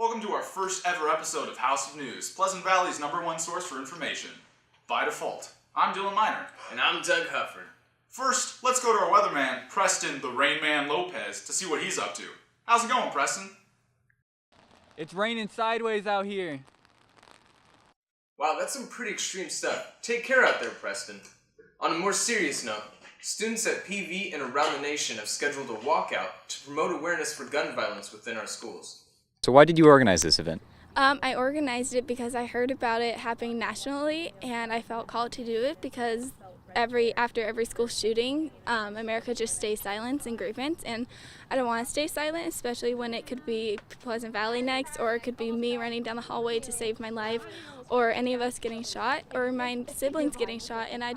Welcome to our first ever episode of House of News, Pleasant Valley's #1 source for information. By default, I'm Dylan Miner. And I'm Doug Hufford. First, let's go to our weatherman, Preston the Rain Man Lopez, to see what he's up to. How's it going, Preston? It's raining sideways out here. Wow, that's some pretty extreme stuff. Take care out there, Preston. On a more serious note, students at PV and around the nation have scheduled a walkout to promote awareness for gun violence within our schools. So why did you organize this event? I organized it because I heard about it happening nationally, and I felt called to do it because after every school shooting, America just stays silent in grievance, and I don't want to stay silent, especially when it could be Pleasant Valley next, or it could be me running down the hallway to save my life, or any of us getting shot, or my siblings getting shot. And I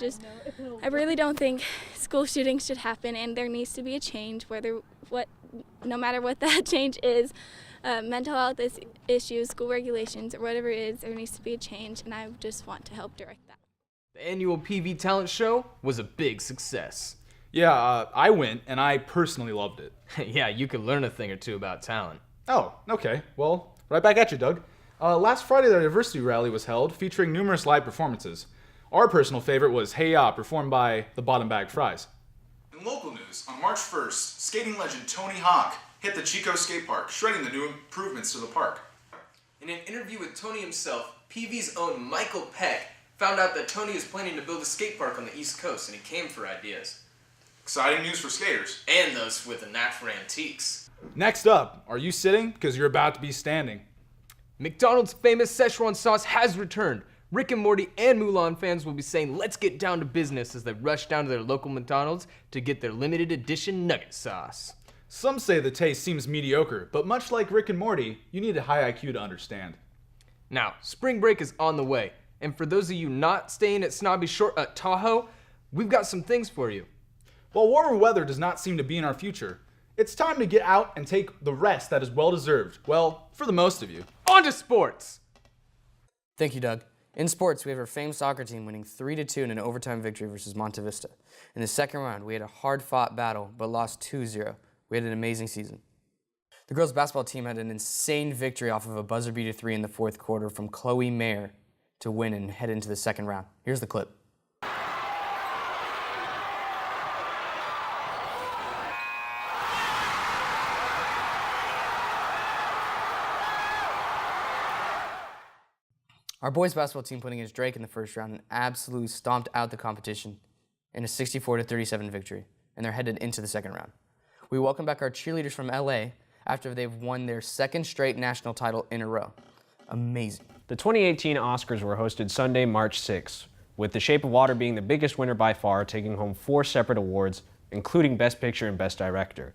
really don't think school shootings should happen, and there needs to be a change, no matter what that change is. Mental health issues, school regulations, or whatever it is, there needs to be a change, and I just want to help direct that. The annual PV Talent Show was a big success. Yeah, I went, and I personally loved it. Yeah, you could learn a thing or two about talent. Oh, okay. Well, right back at you, Doug. Last Friday, the diversity rally was held, featuring numerous live performances. Our personal favorite was Hey Ya, performed by the Bottom Bag Fries. In local news, on March 1st, skating legend Tony Hawk hit the Chico Skate Park, shredding the new improvements to the park. In an interview with Tony himself, PV's own Michael Peck found out that Tony is planning to build a skate park on the East Coast, and he came for ideas. Exciting news for skaters. And those with a knack for antiques. Next up, are you sitting? Because you're about to be standing. McDonald's famous Szechuan sauce has returned. Rick and Morty and Mulan fans will be saying, let's get down to business as they rush down to their local McDonald's to get their limited edition nugget sauce. Some say the taste seems mediocre, but much like Rick and Morty, you need a high IQ to understand. Now, spring break is on the way, and for those of you not staying at Snobby Shore at Tahoe, we've got some things for you. While warmer weather does not seem to be in our future, it's time to get out and take the rest that is well-deserved. Well, for the most of you. On to sports! Thank you, Doug. In sports, we have our famed soccer team winning 3-2 in an overtime victory versus Monte Vista. In the second round, we had a hard-fought battle, but lost 2-0. We had an amazing season. The girls' basketball team had an insane victory off of a buzzer-beater 3 in the fourth quarter from Chloe Mayer to win and head into the second round. Here's the clip. Our boys' basketball team put against Drake in the first round and absolutely stomped out the competition in a 64-37 victory, and they're headed into the second round. We welcome back our cheerleaders from LA after they've won their second straight national title in a row. Amazing. The 2018 Oscars were hosted Sunday, March 6th, with The Shape of Water being the biggest winner by far, taking home 4 separate awards, including Best Picture and Best Director.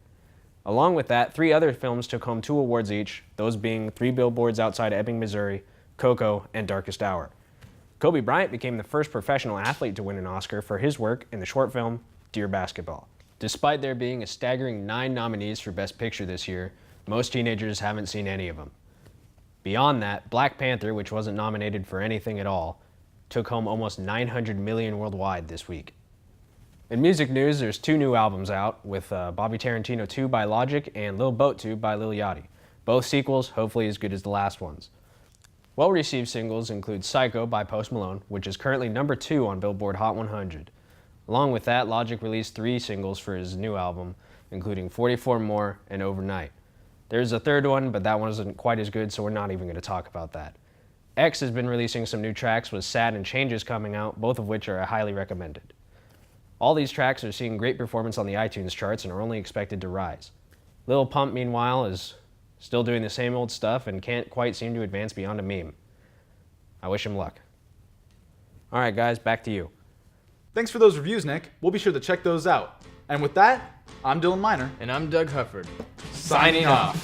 Along with that, 3 other films took home 2 awards each, those being 3 Billboards Outside Ebbing, Missouri, Coco, and Darkest Hour. Kobe Bryant became the first professional athlete to win an Oscar for his work in the short film Dear Basketball. Despite there being a staggering 9 nominees for Best Picture this year, most teenagers haven't seen any of them. Beyond that, Black Panther, which wasn't nominated for anything at all, took home almost $900 million worldwide this week. In music news, there's 2 new albums out, with Bobby Tarantino 2 by Logic and Lil Boat 2 by Lil Yachty. Both sequels, hopefully as good as the last ones. Well-received singles include Psycho by Post Malone, which is currently #2 on Billboard Hot 100. Along with that, Logic released 3 singles for his new album, including 44 More and Overnight. There's a third one, but that one isn't quite as good, so we're not even going to talk about that. X has been releasing some new tracks with Sad and Changes coming out, both of which are highly recommended. All these tracks are seeing great performance on the iTunes charts and are only expected to rise. Lil Pump, meanwhile, is still doing the same old stuff and can't quite seem to advance beyond a meme. I wish him luck. All right, guys, back to you. Thanks for those reviews, Nick. We'll be sure to check those out. And with that, I'm Dylan Miner. And I'm Doug Hufford. Signing off.